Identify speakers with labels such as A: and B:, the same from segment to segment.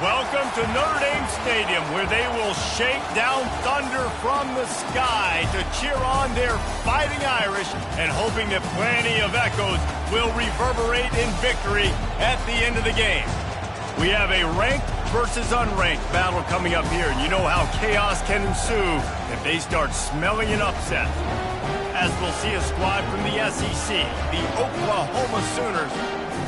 A: Welcome to Notre Dame Stadium, where they will shake down thunder from the sky to cheer on their Fighting Irish and hoping that plenty of echoes will reverberate in victory at the end of the game. We have a ranked versus unranked battle coming up here, and you know how chaos can ensue if they start smelling an upset. As we'll see a squad from the SEC, the Oklahoma Sooners,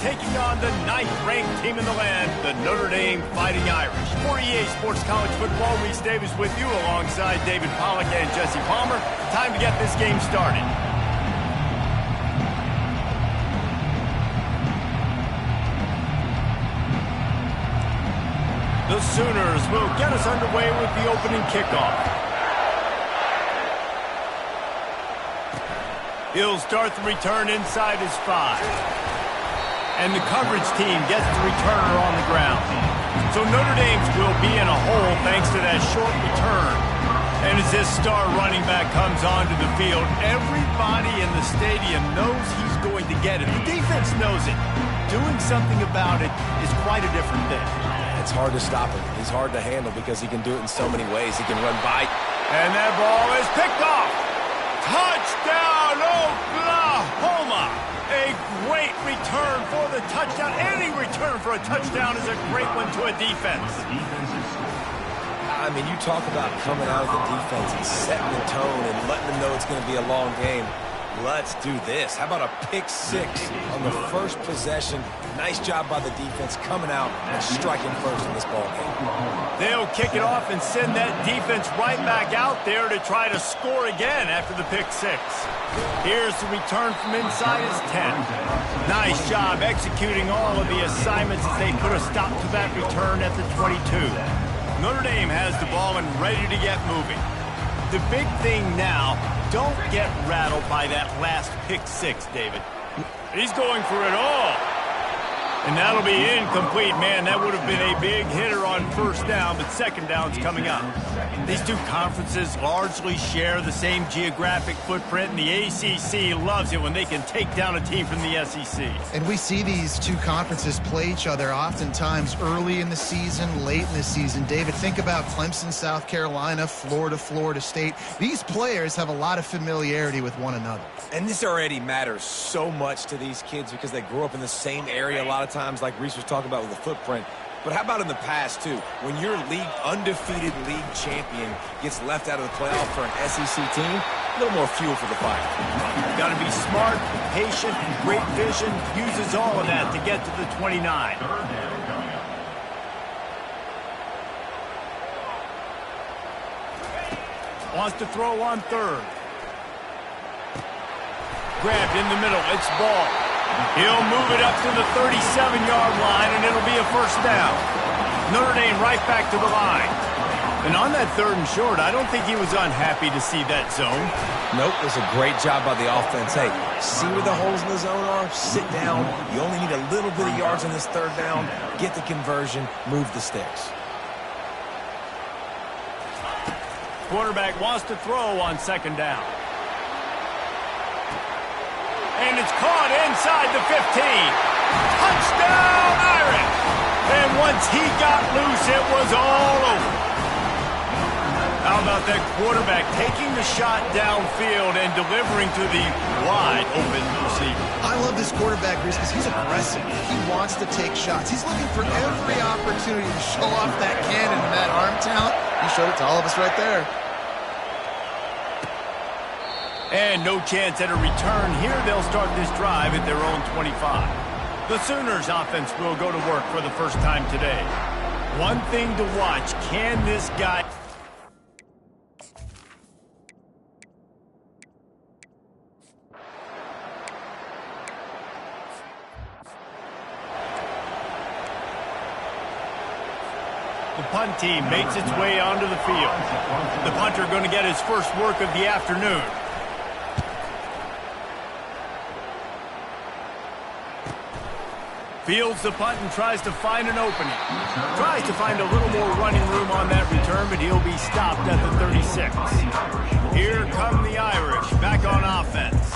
A: taking on the 9th-ranked team in the land, the Notre Dame Fighting Irish. For EA Sports College Football, Reese Davis with you alongside David Pollack and Jesse Palmer. Time to get this game started. The Sooners will get us underway with the opening kickoff. He'll start the return inside his 5. And the coverage team gets the returner on the ground. So Notre Dame's will be in a hole thanks to that short return. And as this star running back comes onto the field, everybody in the stadium knows he's going to get it. The defense knows it. Doing something about it is quite a different thing.
B: It's hard to stop him. He's hard to handle because he can do it in so many ways. He can run by.
A: And that ball is picked off. Touchdown, Oklahoma! A great return for the touchdown. Any return for a touchdown is a great one to a defense.
B: I mean, you talk about coming out of the defense and setting the tone and letting them know it's going to be a long game. Let's do this. How about a pick 6 on the first possession? Nice job by the defense coming out and striking first in this ball game.
A: They'll kick it off and send that defense right back out there to try to score again after the pick 6. Here's the return from inside his 10. Nice job executing all of the assignments as they put a stop to that return at the 22. Notre Dame has the ball and ready to get moving. The big thing now, don't get rattled by that last pick 6, David. He's going for it all. And that'll be incomplete. Man, that would have been a big hitter on first down, but second down's coming up. These two conferences largely share the same geographic footprint, and the ACC loves it when they can take down a team from the SEC.
C: And we see these two conferences play each other oftentimes early in the season, late in the season. David, think about Clemson, South Carolina, Florida, Florida State. These players have a lot of familiarity with one another.
B: And this already matters so much to these kids because they grew up in the same area a lot of times, like Reese was talking about with the footprint. But how about in the past, too? When your undefeated league champion gets left out of the playoff for an SEC team, a little more fuel for the fire.
A: Got to be smart, patient, great vision. Uses all of that to get to the 29. Wants to throw on 3rd. Grabbed in the middle. It's ball. He'll move it up to the 37-yard line, and it'll be a first down. Notre Dame right back to the line. And on that 3rd and short, I don't think he was unhappy to see that zone.
B: Nope, it was a great job by the offense. Hey, see where the holes in the zone are? Sit down. You only need a little bit of yards on this 3rd down. Get the conversion. Move the sticks.
A: Quarterback wants to throw on 2nd down. And it's caught inside the 15. Touchdown, Irish! And once he got loose, it was all over. How about that quarterback taking the shot downfield and delivering to the wide open receiver?
C: I love this quarterback, Reese, because he's aggressive. He wants to take shots. He's looking for every opportunity to show off that cannon and that arm talent. He showed it to all of us right there.
A: And no chance at a return here. They'll start this drive at their own 25. The Sooners offense will go to work for the first time today. One thing to watch, can this guy... The punt team makes its way onto the field. The punter going to get his first work of the afternoon. Fields the punt and tries to find an opening. Tries to find a little more running room on that return, but he'll be stopped at the 36. Here come the Irish back on offense.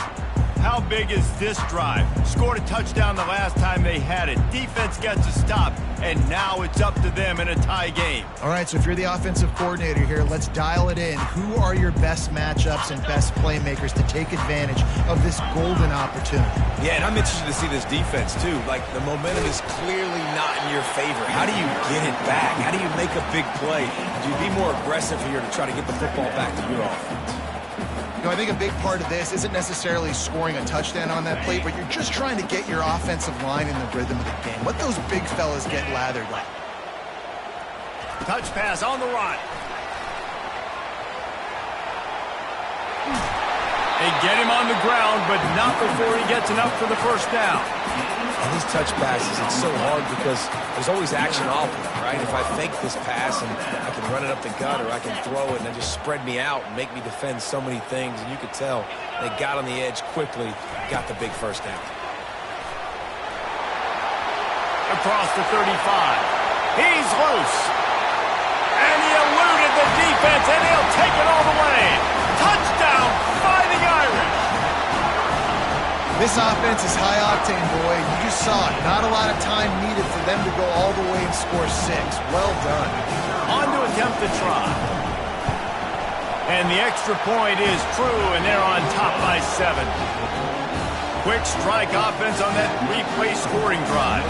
A: How big is this drive? Scored a touchdown the last time they had it. Defense gets a stop, and now it's up to them in a tie game.
C: All right, so if you're the offensive coordinator here, let's dial it in. Who are your best matchups and best playmakers to take advantage of this golden opportunity?
B: Yeah, and I'm interested to see this defense, too. Like, the momentum is clearly not in your favor. How do you get it back? How do you make a big play? Do you be more aggressive here to try to get the football back to your offense?
C: You know, I think a big part of this isn't necessarily scoring a touchdown on that play, but you're just trying to get your offensive line in the rhythm of the game. Let those big fellas get lathered up.
A: Touch pass on the run. They get him on the ground, but not before he gets enough for the first down.
B: And these touch passes, it's so hard because there's always action off of it, right? If I fake this pass and I can run it up the gut or I can throw it and then just spread me out and make me defend so many things, and you could tell they got on the edge quickly, got the big first down.
A: Across the 35. He's loose. And he eluded the defense, and he'll take it all the way. Touchdown, Fighting Irish.
C: This offense is high-octane, boy. You just saw it. Not a lot of time needed for them to go all the way and score 6. Well done.
A: On to attempt the try. And the extra point is true, and they're on top by 7. Quick strike offense on that replay scoring drive.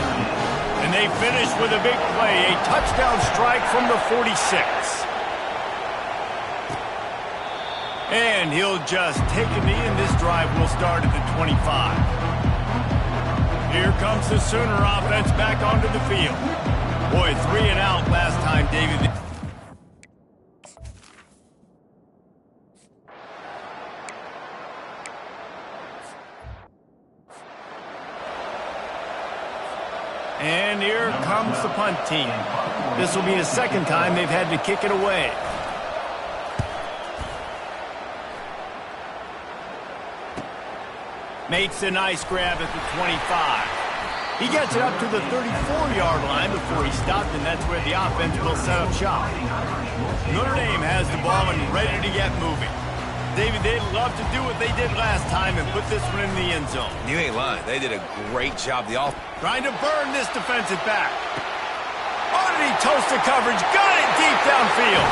A: And they finish with a big play, a touchdown strike from the 46. And he'll just take a knee, and this drive will start at the 25. Here comes the Sooner offense back onto the field. Boy, 3 and out last time, David. And here comes the punt team. This will be the second time they've had to kick it away. Makes a nice grab at the 25. He gets it up to the 34-yard line before he stopped, and that's where the offense will set up shop. Notre Dame has the ball and ready to get moving. David, they'd love to do what they did last time and put this one in the end zone.
B: You ain't lying. They did a great job. The offense
A: trying to burn this defensive back. Oh, did he toast the coverage? Got it deep downfield.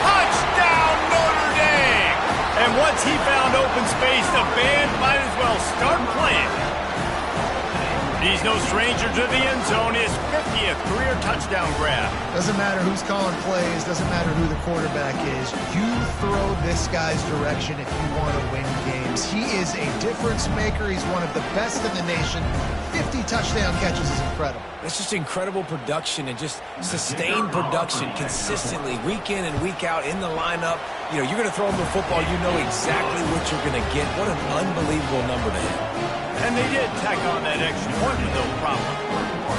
A: Touchdown, Notre Dame! And once he found open space, the band might as well start playing. He's no stranger to the end zone. His 50th career touchdown grab.
C: Doesn't matter who's calling plays. Doesn't matter who the quarterback is. You throw this guy's direction if you want to win games. He is a difference maker. He's one of the best in the nation. 50 touchdown catches is incredible.
B: It's just incredible production and just sustained production consistently week in and week out in the lineup. You know, you're going to throw him the football. You know exactly what you're going to get. What an unbelievable number to hit.
A: And they did tack on that extra point with no problem.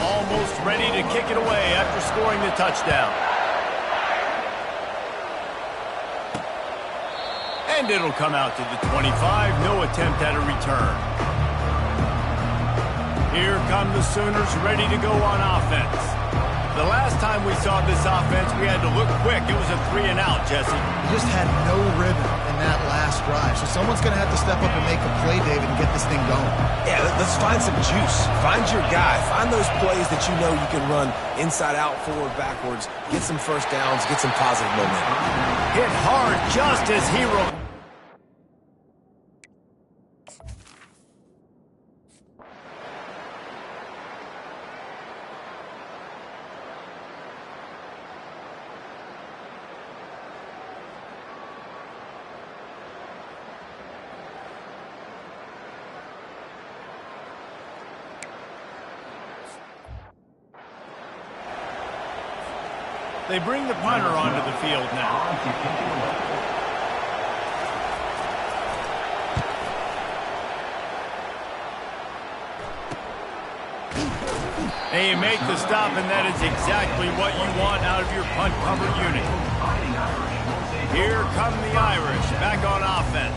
A: Almost ready to kick it away after scoring the touchdown. And it'll come out to the 25. No attempt at a return. Here come the Sooners ready to go on offense. The last time we saw this offense, we had to look quick. It was a 3 and out, Jesse.
C: Just had no rhythm in that last drive. So someone's going to have to step up and make a play, David, and get this thing going.
B: Yeah, let's find some juice. Find your guy. Find those plays that you know you can run inside out, forward, backwards. Get some first downs. Get some positive momentum.
A: Hit hard just as he rolled. They bring the punter onto the field now. They make the stop, and that is exactly what you want out of your punt cover unit. Here come the Irish back on offense.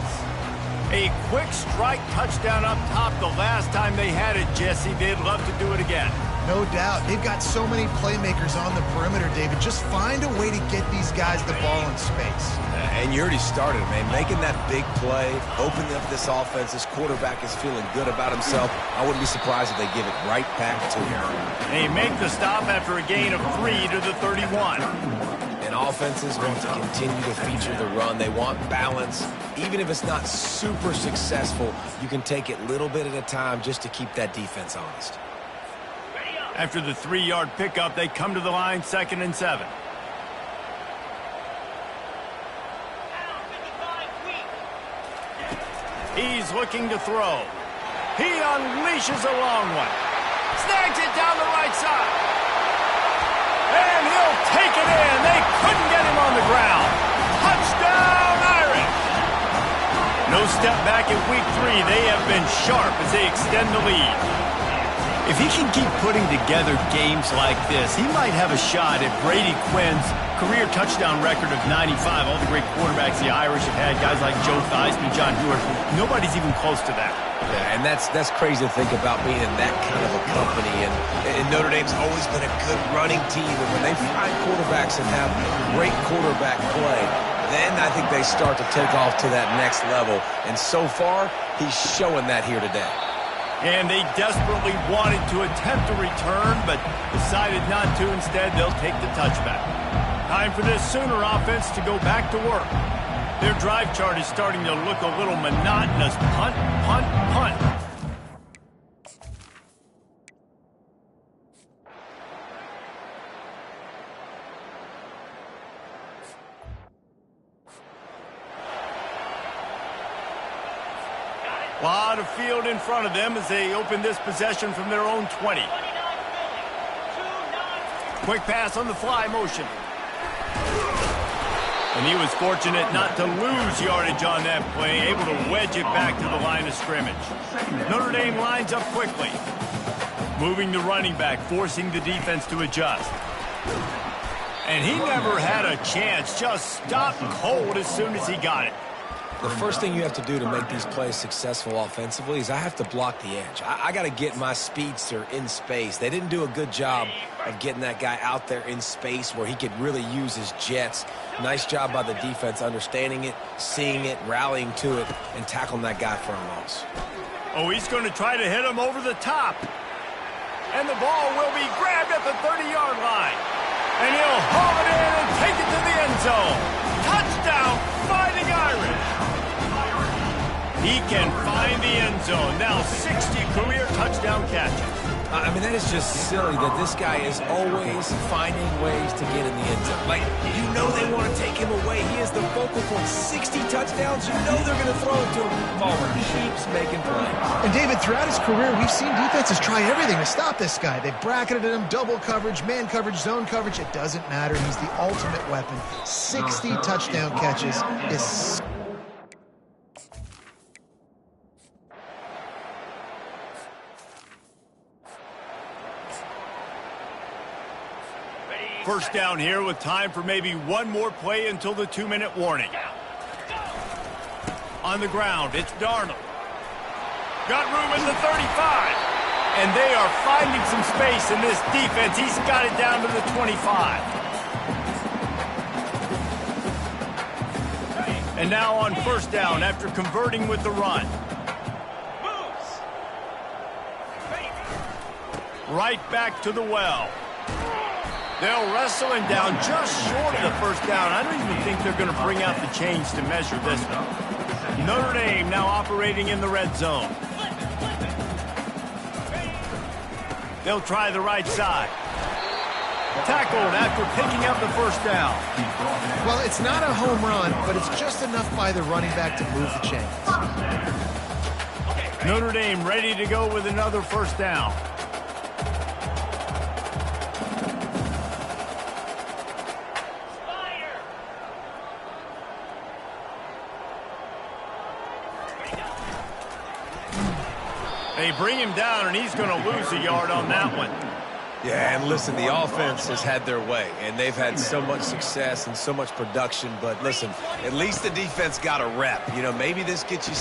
A: A quick strike touchdown up top the last time they had it, Jesse. They'd love to do it again.
C: No doubt. They've got so many playmakers on the perimeter, David. Just find a way to get these guys the ball in space.
B: And you already started, man. Making that big play, opening up this offense. This quarterback is feeling good about himself. I wouldn't be surprised if they give it right back to him.
A: They make the stop after a gain of 3 to the 31.
B: And offenses want to continue to feature the run. They want balance. Even if it's not super successful, you can take it little bit at a time just to keep that defense honest.
A: After the 3-yard pickup, they come to the line, 2nd and 7. He's looking to throw. He unleashes a long one. Snags it down the right side. And he'll take it in. They couldn't get him on the ground. Touchdown, Irish! No step back in week 3. They have been sharp as they extend the lead. If he can keep putting together games like this, he might have a shot at Brady Quinn's career touchdown record of 95. All the great quarterbacks the Irish have had, guys like Joe Theismann, John Hewitt, nobody's even close to that.
B: Yeah, and that's crazy to think about being in that kind of a company. And Notre Dame's always been a good running team. And when they find quarterbacks and have great quarterback play, then I think they start to take off to that next level. And so far, he's showing that here today.
A: And they desperately wanted to attempt a return, but decided not to. Instead, they'll take the touchback. Time for this Sooner offense to go back to work. Their drive chart is starting to look a little monotonous. Punt, punt, punt. A lot of field in front of them as they open this possession from their own 20. Quick pass on the fly motion. And he was fortunate not to lose yardage on that play, able to wedge it back to the line of scrimmage. Notre Dame lines up quickly. Moving the running back, forcing the defense to adjust. And he never had a chance, just stopped cold as soon as he got it.
B: The first thing you have to do to make these plays successful offensively is I have to block the edge. I got to get my speedster in space. They didn't do a good job of getting that guy out there in space where he could really use his jets. Nice job by the defense understanding it, seeing it, rallying to it, and tackling that guy for a loss.
A: Oh, he's going to try to hit him over the top. And the ball will be grabbed at the 30-yard line. And he'll haul it in and take it to the end zone. Touchdown, Fighting Irish. He can find the end zone. Now 60 career touchdown catches.
B: I mean, that is just silly that this guy is always finding ways to get in the end zone. Like, you know they want to take him away. He is the focal point. 60 touchdowns, you know they're going to throw it to him. Ballmer keeps making plays.
C: And David, throughout his career, we've seen defenses try everything to stop this guy. They've bracketed him, double coverage, man coverage, zone coverage. It doesn't matter. He's the ultimate weapon. 60 touchdown catches is...
A: First down here with time for maybe one more play until the 2-minute warning. On the ground, it's Darnold. Got room at the 35. And they are finding some space in this defense. He's got it down to the 25. And now on first down after converting with the run. Right back to the well. They'll wrestle him down just short of the first down. I don't even think they're going to bring out the chains to measure this one. Notre Dame now operating in the red zone. They'll try the right side. Tackled after picking up the first down.
C: Well, it's not a home run, but it's just enough by the running back to move the chains.
A: Notre Dame ready to go with another first down. They bring him down, and he's going to lose a yard on that one.
B: Yeah, and listen, the offense has had their way, and they've had so much success and so much production. But listen, at least the defense got a rep. You know, maybe this gets you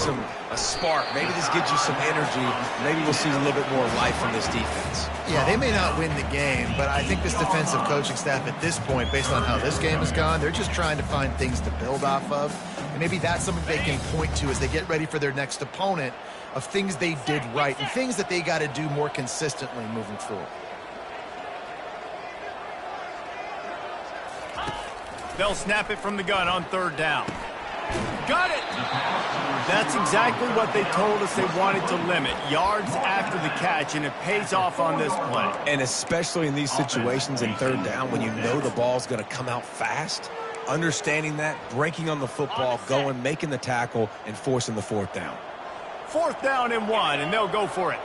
B: a spark. Maybe this gets you some energy. Maybe we'll see a little bit more life from this defense.
C: Yeah, they may not win the game, but I think this defensive coaching staff at this point, based on how this game has gone, they're just trying to find things to build off of. And maybe that's something they can point to as they get ready for their next opponent, of things they did right and things that they got to do more consistently moving forward.
A: They'll snap it from the gun on 3rd down. Got it! That's exactly what they told us they wanted to limit. Yards after the catch, and it pays off on this play.
B: And especially in these situations in 3rd down when you know the ball's going to come out fast, understanding that, breaking on the football, going, making the tackle, and forcing the 4th down.
A: 4th down and 1, and they'll go for it.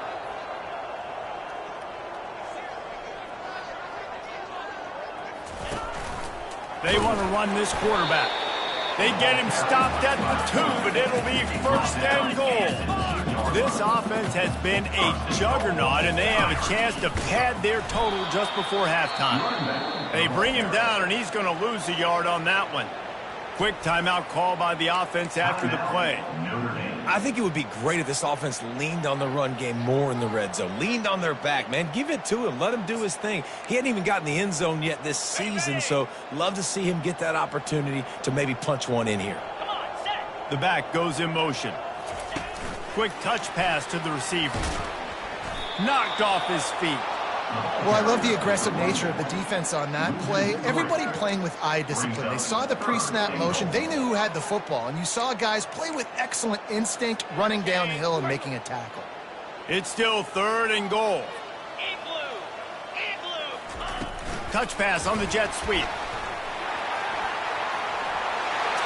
A: They want to run this quarterback. They get him stopped at the 2, but it'll be 1st and goal. This offense has been a juggernaut, and they have a chance to pad their total just before halftime. They bring him down, and he's going to lose a yard on that one. Quick timeout call by the offense after the play.
B: I think it would be great if this offense leaned on the run game more in the red zone. Leaned on their back, man. Give it to him. Let him do his thing. He hadn't even gotten the end zone yet this season, so love to see him get that opportunity to maybe punch one in here.
A: The back goes in motion. Quick touch pass to the receiver. Knocked off his feet.
C: Well, I love the aggressive nature of the defense on that play. Everybody playing with eye discipline. They saw the pre-snap motion. They knew who had the football. And you saw guys play with excellent instinct, running down the hill and making a tackle.
A: It's still 3rd and goal. Touch pass on the jet sweep.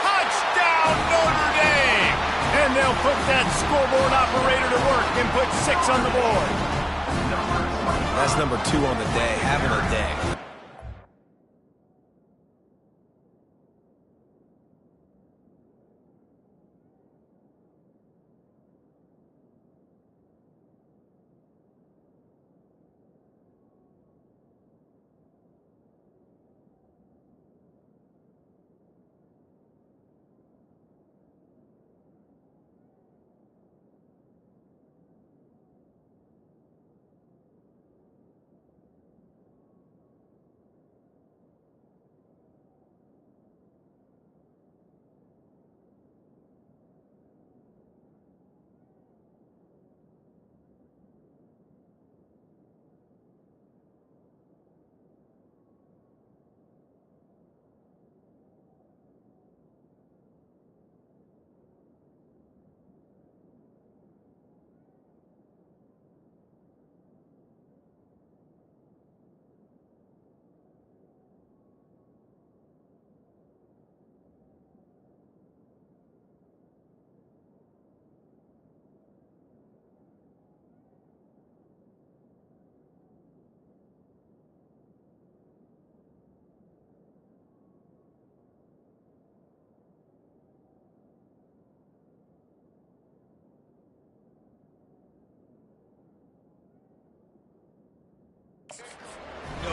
A: Touchdown, Notre Dame! And they'll put that scoreboard operator to work and put 6 on the board.
B: That's number 2 on the day, having a day.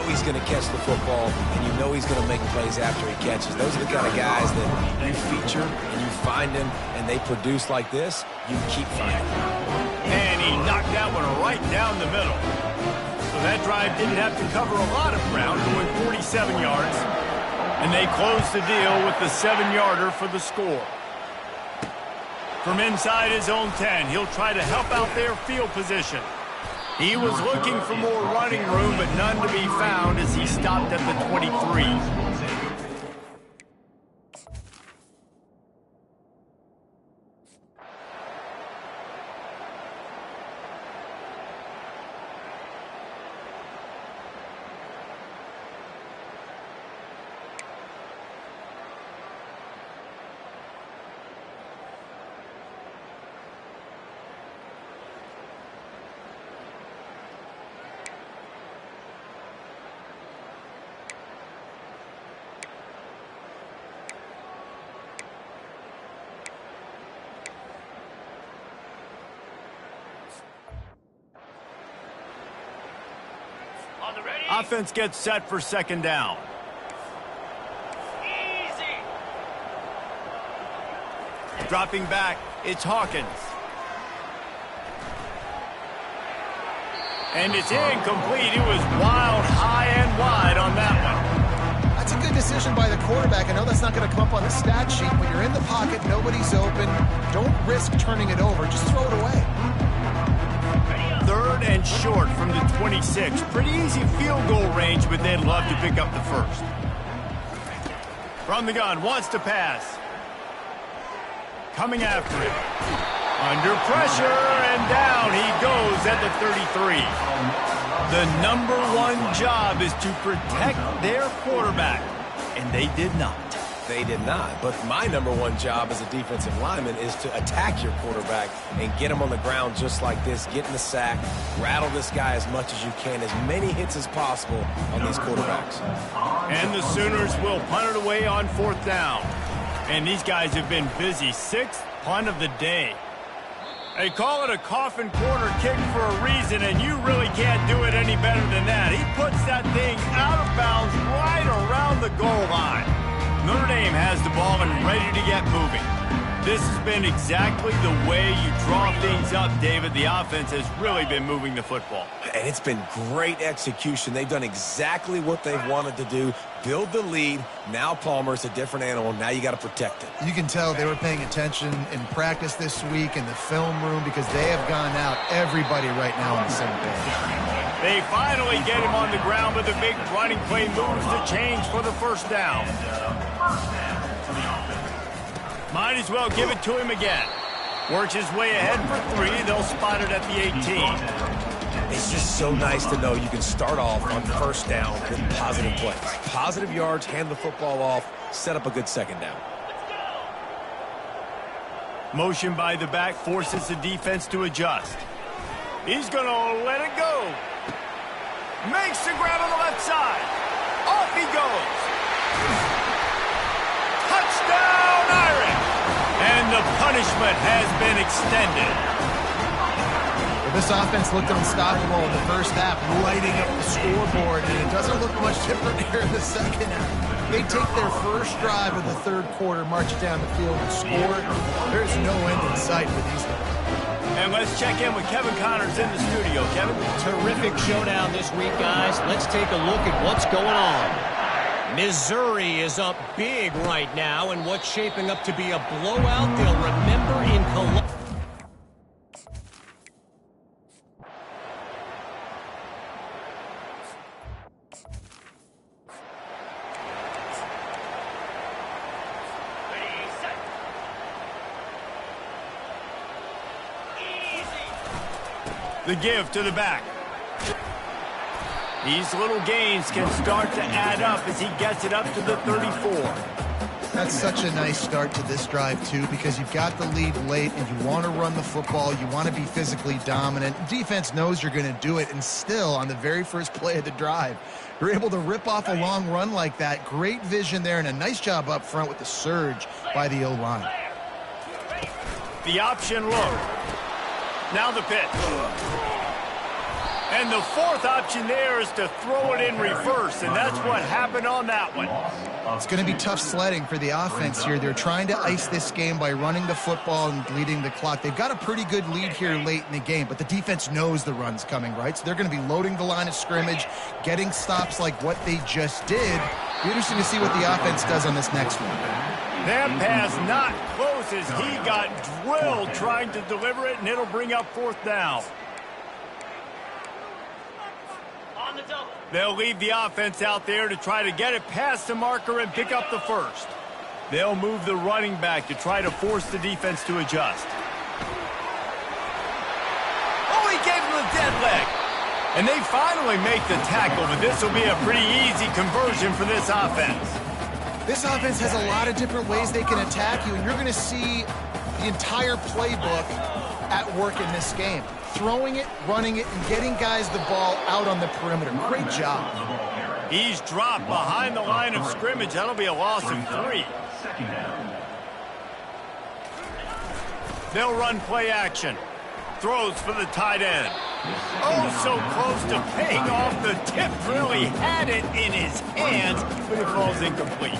B: He's going to catch the football, and you know he's going to make plays after he catches. Those are the kind of guys that you feature and you find them, and they produce like this, you keep finding them.
A: And he knocked that one right down the middle. So that drive didn't have to cover a lot of ground, going 47 yards. And they closed the deal with the 7-yarder for the score. From inside his own 10, he'll try to help out their field position. He was looking for more running room, but none to be found as he stopped at the 23. Offense gets set for second down. Dropping back, it's Hawkins. And it's incomplete. It was wild, high and wide on that one.
C: That's a good decision by the quarterback. I know that's not going to come up on the stat sheet. When you're in the pocket, nobody's open. Don't risk turning it over. Just throw it away.
A: Third and short from the 26. Pretty easy field goal range, but they'd love to pick up the first. From the gun, wants to pass. Coming after him. Under pressure, and down he goes at the 33. The number one job is to protect their quarterback, and they did not.
B: They did not. But my number one job as a defensive lineman is to attack your quarterback and get him on the ground just like this, get in the sack, rattle this guy as much as you can, as many hits as possible on these quarterbacks.
A: And the Sooners will punt it away on fourth down. And these guys have been busy. Sixth punt of the day. They call it a coffin corner kick for a reason, and you really can't do it any better than that. He puts that thing out of bounds right around the goal line. Notre Dame has the ball and ready to get moving. This has been exactly the way you draw things up, David. The offense has really been moving the football.
B: And it's been great execution. They've done exactly what they've wanted to do. Build the lead. Now Palmer's a different animal. Now you got to protect it.
C: You can tell they were paying attention in practice this week in the film room because they have gone out everybody right now on the same page.
A: They finally get him on the ground, but the big running play moves the change for the first down. Might as well give it to him again. Works his way ahead for 3. They'll spot it at the 18.
B: It's just so nice to know you can start off on first down with positive plays. Positive yards, hand the football off, set up a good second down.
A: Motion by the back forces the defense to adjust. He's going to let it go. Makes the grab on the left side. Off he goes. Touchdown, Irish! And the punishment has been extended.
C: Well, this offense looked unstoppable in the first half, lighting up the scoreboard, and it doesn't look much different here in the second half. They take their first drive of the third quarter, march down the field, and score. There's no end in sight for these guys.
A: And let's check in with Kevin Connors in the studio. Kevin?
D: Terrific showdown this week, guys. Let's take a look at what's going on. Missouri is up big right now in what's shaping up to be a blowout they'll remember in Columbia.
A: The give to the back. These little gains can start to add up as he gets it up to the 34.
C: That's such a nice start to this drive, too, because you've got the lead late and you want to run the football. You want to be physically dominant. Defense knows you're going to do it, and still, on the very first play of the drive, you're able to rip off a long run like that. Great vision there, and a nice job up front with the surge by the O-line.
A: The option look. Now the pitch. And the fourth option there is to throw it in reverse, and that's what happened on that one.
C: It's going to be tough sledding for the offense here. They're trying to ice this game by running the football and leading the clock. They've got a pretty good lead here late in the game, but the defense knows the run's coming, right? So they're going to be loading the line of scrimmage, getting stops like what they just did. Be interesting to see what the offense does on this next one.
A: That pass not close as he got drilled trying to deliver it, and it'll bring up fourth down. They'll leave the offense out there to try to get it past the marker and pick up the first. They'll move the running back to try to force the defense to adjust. Oh, he gave him the dead leg. And they finally make the tackle, but this will be a pretty easy conversion for this offense.
C: This offense has a lot of different ways they can attack you, and you're going to see the entire playbook at work in this game. Throwing it, running it, and getting guys the ball out on the perimeter. Great job.
A: He's dropped behind the line of scrimmage. That'll be a loss of 3. They'll run play action. Throws for the tight end. Oh, so close to paying off the tip. Really had it in his hands, but it falls incomplete.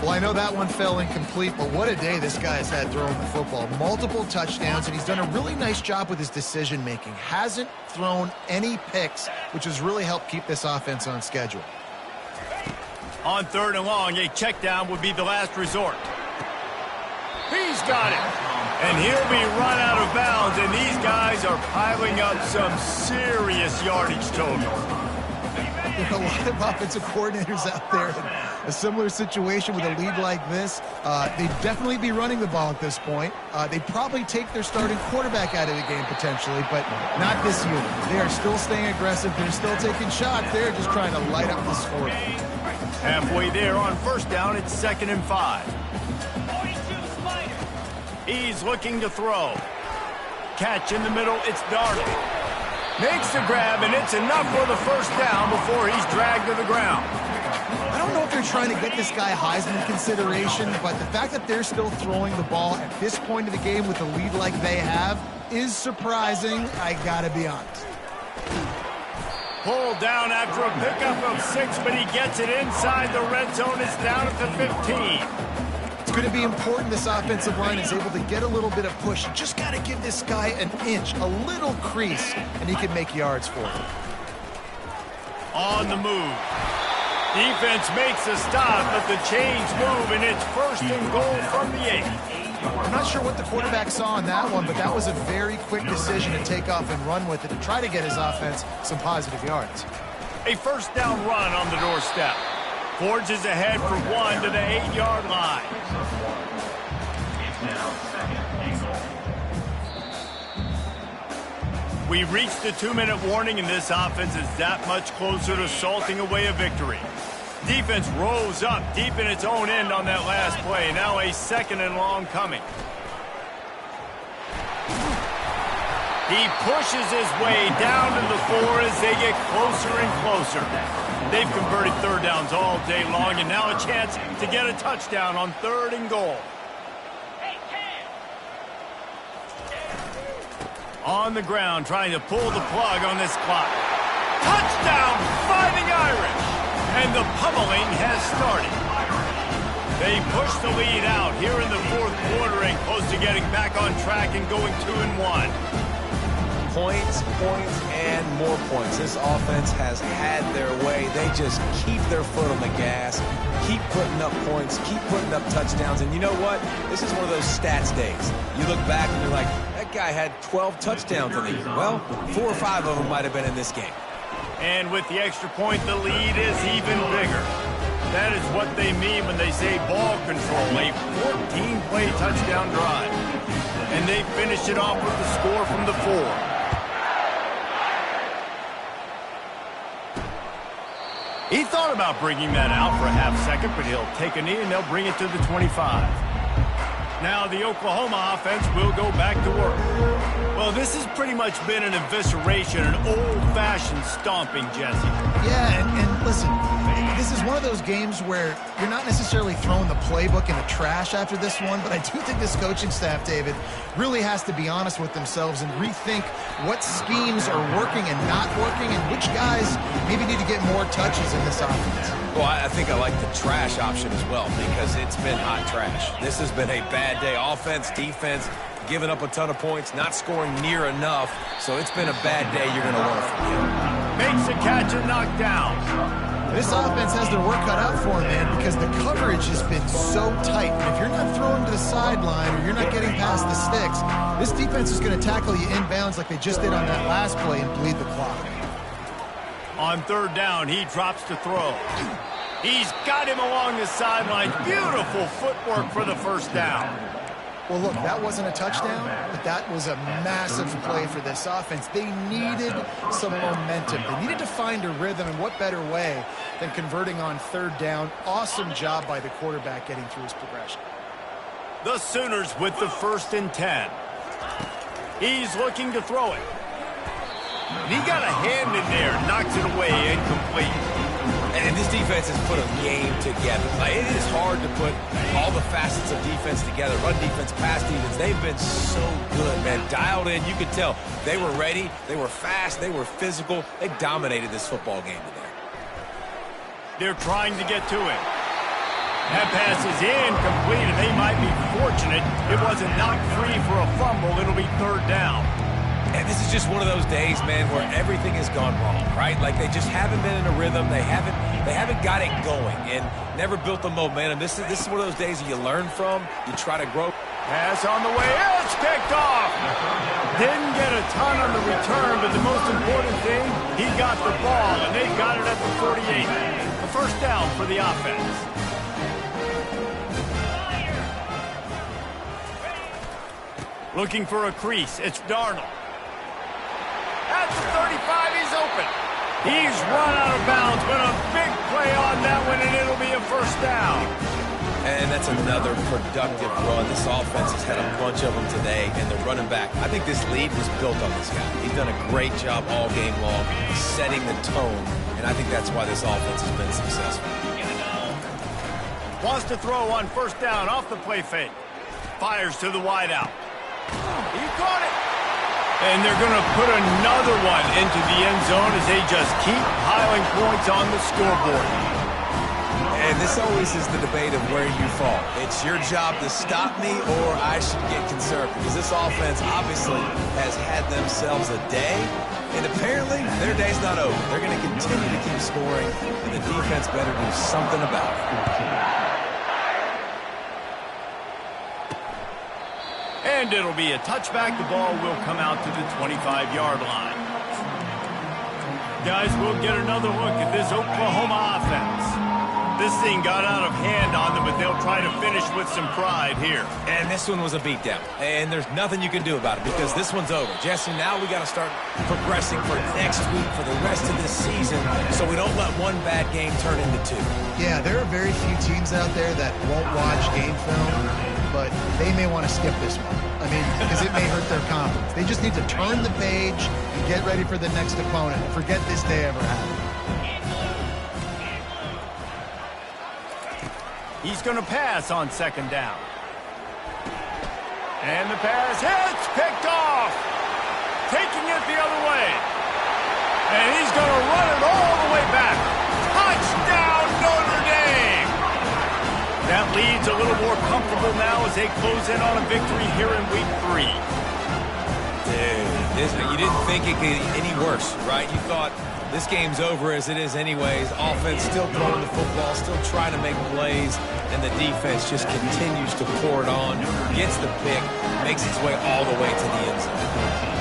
C: Well, I know that one fell incomplete, but what a day this guy has had throwing the football. Multiple touchdowns, and he's done a really nice job with his decision-making. Hasn't thrown any picks, which has really helped keep this offense on schedule.
A: On 3rd and long, a check down would be the last resort. He's got it. And he'll be run out of bounds, and these guys are piling up some serious yardage total.
C: There are a lot of offensive coordinators out there in a similar situation with a lead like this. They'd definitely be running the ball at this point. They'd probably take their starting quarterback out of the game potentially, but not this unit. They are still staying aggressive. They're still taking shots. They're just trying to light up the score.
A: Halfway there on 1st down, it's 2nd and 5. He's looking to throw. Catch in the middle, it's Darnold. Makes the grab, and it's enough for the 1st down before he's dragged to the ground.
C: I don't know if they're trying to get this guy Heisman consideration, but the fact that they're still throwing the ball at this point of the game with a lead like they have is surprising, I gotta be honest.
A: Pulled down after a pickup of 6, but he gets it inside the red zone. It's down at the 15.
C: It's going to be important this offensive line is able to get a little bit of push. You just got to give this guy an inch, a little crease, and he can make yards for it.
A: On the move. Defense makes a stop, but the chains move, and it's 1st and goal from the 8.
C: I'm not sure what the quarterback saw on that one, but that was a very quick decision to take off and run with it to try to get his offense some positive yards.
A: A 1st down run on the doorstep. Forges ahead for 1 to the 8-yard line. We reached the 2-minute warning, and this offense is that much closer to salting away a victory. Defense rose up deep in its own end on that last play. Now a 2nd and long coming. He pushes his way down to the 4 as they get closer and closer. They've converted 3rd downs all day long, and now a chance to get a touchdown on 3rd and goal. On the ground, trying to pull the plug on this clock. Touchdown, Fighting Irish! And the pummeling has started. They push the lead out here in the 4th quarter and close to getting back on track and going 2-1.
B: Points, and more points. This offense has had their way. They just keep their foot on the gas, keep putting up points, keep putting up touchdowns. And you know what? This is one of those stats days. You look back and you're like, that guy had 12 touchdowns in the year. Well, 4 or 5 of them might have been in this game.
A: And with the extra point, the lead is even bigger. That is what they mean when they say ball control, a 14-play touchdown drive. And they finish it off with the score from the 4. He thought about bringing that out for a half-second, but he'll take a knee and they'll bring it to the 25. Now the Oklahoma offense will go back to work. Well, this has pretty much been an evisceration, an old-fashioned stomping, Jesse.
C: Yeah, and listen, this is one of those games where you're not necessarily throwing the playbook in the trash after this one, but I do think this coaching staff, David, really has to be honest with themselves and rethink what schemes are working and not working and which guys maybe need to get more touches in this offense.
B: Well, I think I like the trash option as well because it's been hot trash. This has been a bad day. Offense, defense, giving up a ton of points, not scoring near enough. So it's been a bad day you're going to want to forget.
A: Makes a catch and knocked down.
C: This offense has their work cut out for them, man, because the coverage has been so tight. And if you're not throwing to the sideline or you're not getting past the sticks, this defense is going to tackle you inbounds like they just did on that last play and bleed the clock.
A: On 3rd down, he drops to throw. He's got him along the sideline. Beautiful footwork for the 1st down.
C: Well, look, that wasn't a touchdown, but that was a massive play for this offense. They needed some momentum. They needed to find a rhythm, and what better way than converting on 3rd down. Awesome job by the quarterback getting through his progression.
A: The Sooners with the 1st and 10. He's looking to throw it. He got a hand in there, knocks it away, incomplete.
B: And this defense has put a game together. Like, it is hard to put all the facets of defense together. Run defense, pass defense. They've been so good, man. Dialed in. You could tell they were ready. They were fast. They were physical. They dominated this football game today.
A: They're trying to get to it. That pass is incomplete, and they might be fortunate it wasn't knocked free for a fumble. It'll be third down.
B: And this is just one of those days, man, where everything has gone wrong, right? Like, they just haven't been in a rhythm. They haven't got it going and never built the momentum. This is one of those days that you learn from. You try to grow.
A: Pass on the way. It's picked off. Didn't get a ton on the return, but the most important thing, he got the ball, and they got it at the 48. The first down for the offense. Looking for a crease. It's Darnold. At the 35, he's open. He's run out of bounds, but a big play on that one, and it'll be a first down.
B: And that's another productive run. This offense has had a bunch of them today, and the running back, I think this lead was built on this guy. He's done a great job all game long setting the tone, and I think that's why this offense has been successful.
A: Wants to throw on first down off the play fake. Fires to the wideout. He caught it. And they're going to put another one into the end zone as they just keep piling points on the scoreboard.
B: And this always is the debate of where you fall. It's your job to stop me or I should get concerned, because this offense obviously has had themselves a day, and apparently their day's not over. They're going to continue to keep scoring, and the defense better do something about it.
A: And it'll be a touchback. The ball will come out to the 25-yard line. Guys, we'll get another look at this Oklahoma offense. This thing got out of hand on them, but they'll try to finish with some pride here.
B: And this one was a beatdown, and there's nothing you can do about it because this one's over. Jesse, now we got to start progressing for next week, for the rest of this season, so we don't let one bad game turn into two.
C: Yeah, there are very few teams out there that won't watch game film, but they may want to skip this one. I mean, because it may hurt their confidence. They just need to turn the page and get ready for the next opponent. Forget this day ever happened.
A: He's going to pass on second down. And the pass hits, picked off. Taking it the other way. And he's going to run it all the way back. Touchdown, Notre Dame! That lead's a little more comfortable now as they close in on a victory here in week 3.
B: Dude, you didn't think it could get any worse, right? You thought this game's over as it is anyways. Offense still throwing the football, still trying to make plays, and the defense just continues to pour it on, gets the pick, makes its way all the way to the end zone.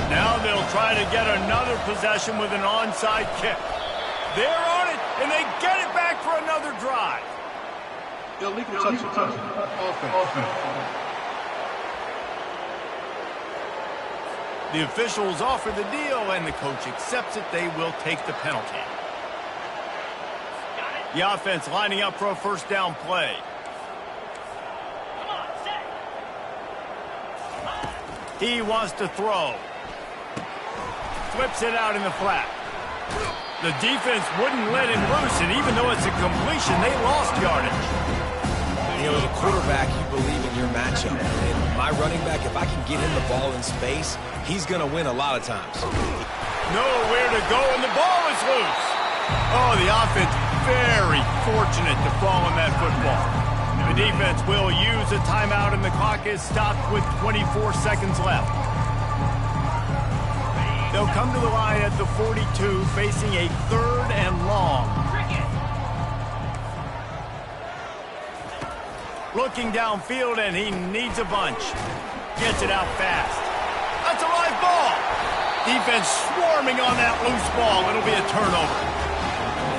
A: Now they'll try to get another possession with an onside kick. They're on it, and they get it back for another drive.
E: Illegal touch. Offense.
A: The officials offer the deal, and the coach accepts it. They will take the penalty. The offense lining up for a first down play. He wants to throw. Flips it out in the flat. The defense wouldn't let him loose, and even though it's a completion, they lost yardage.
B: You know, as a quarterback, you believe in your matchup. And my running back, if I can get him the ball in space, he's going to win a lot of times.
A: Nowhere to go, and the ball is loose. Oh, the offense very fortunate to fall on that football. The defense will use a timeout, and the clock is stopped with 24 seconds left. They'll come to the line at the 42, facing a third and long. Looking downfield, and he needs a bunch. Gets it out fast. That's a live ball. Defense swarming on that loose ball. It'll be a turnover.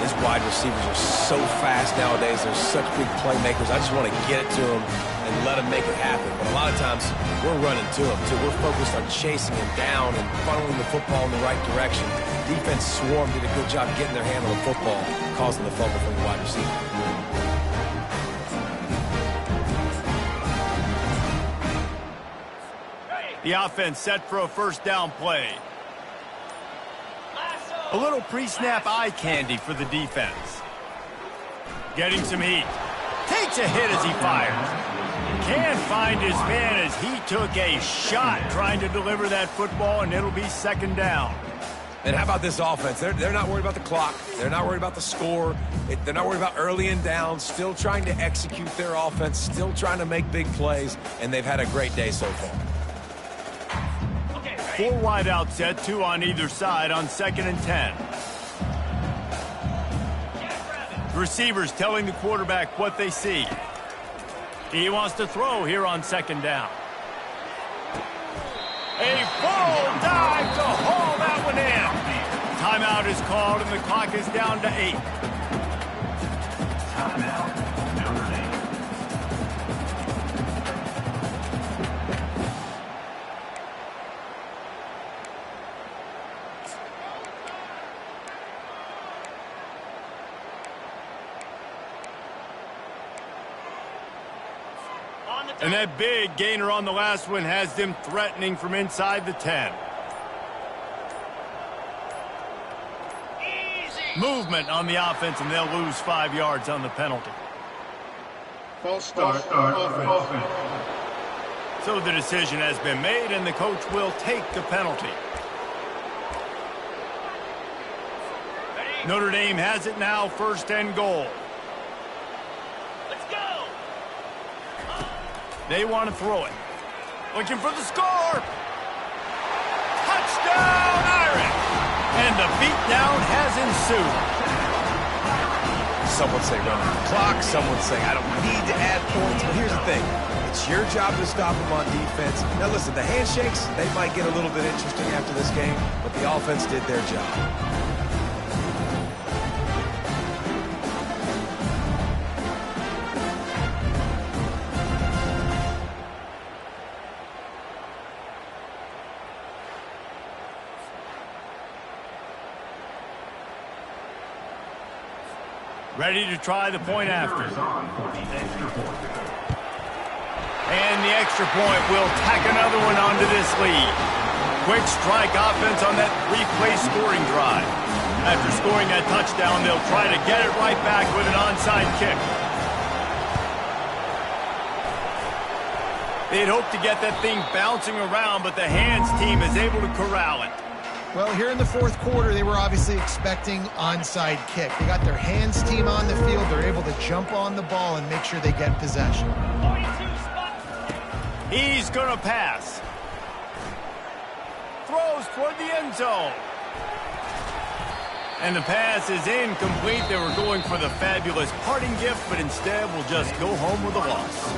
B: His wide receivers are so fast nowadays. They're such big playmakers. I just want to get it to them and let them make it happen. But a lot of times, we're running to them, too. We're focused on chasing him down and funneling the football in the right direction. Defense swarmed, did a good job getting their hand on the football, causing the fumble from the wide receiver.
A: The offense set for a first down play. A little pre-snap eye candy for the defense. Getting some heat. Takes a hit as he fires. Can't find his man as he took a shot trying to deliver that football, and it'll be second down.
B: And how about this offense? They're not worried about the clock. They're not worried about the score. They're not worried about early and down. Still trying to execute their offense. Still trying to make big plays. And they've had a great day so far.
A: 4 wide out set, 2 on either side on 2nd and 10. Receivers telling the quarterback what they see. He wants to throw here on 2nd down. A full dive to haul that one in. Timeout is called, and the clock is down to 8. Timeout, Notre Dame. And that big gainer on the last one has them threatening from inside the 10. Easy. Movement on the offense, and they'll lose 5 yards on the penalty.
E: False start. Offense.
A: So the decision has been made, and the coach will take the penalty. Notre Dame has it now, 1st and goal. They want to throw it. Looking for the score. Touchdown, Irish! And the beatdown has ensued.
B: Some would say run the clock. Some would say I don't need to add points. But here's the thing. It's your job to stop them on defense. Now listen, the handshakes, they might get a little bit interesting after this game, but the offense did their job.
A: Ready to try the point after. And the extra point will tack another one onto this lead. Quick strike offense on that 3-play scoring drive. After scoring that touchdown, they'll try to get it right back with an onside kick. They'd hoped to get that thing bouncing around, but the hands team is able to corral it.
C: Well, here in the 4th quarter, they were obviously expecting onside kick. They got their hands team on the field. They're able to jump on the ball and make sure they get possession.
A: He's going to pass. Throws toward the end zone. And the pass is incomplete. They were going for the fabulous parting gift, but instead will just go home with a loss.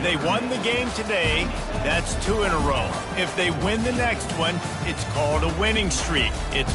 A: They won the game today. That's 2 in a row. If they win the next one, it's called a winning streak. It's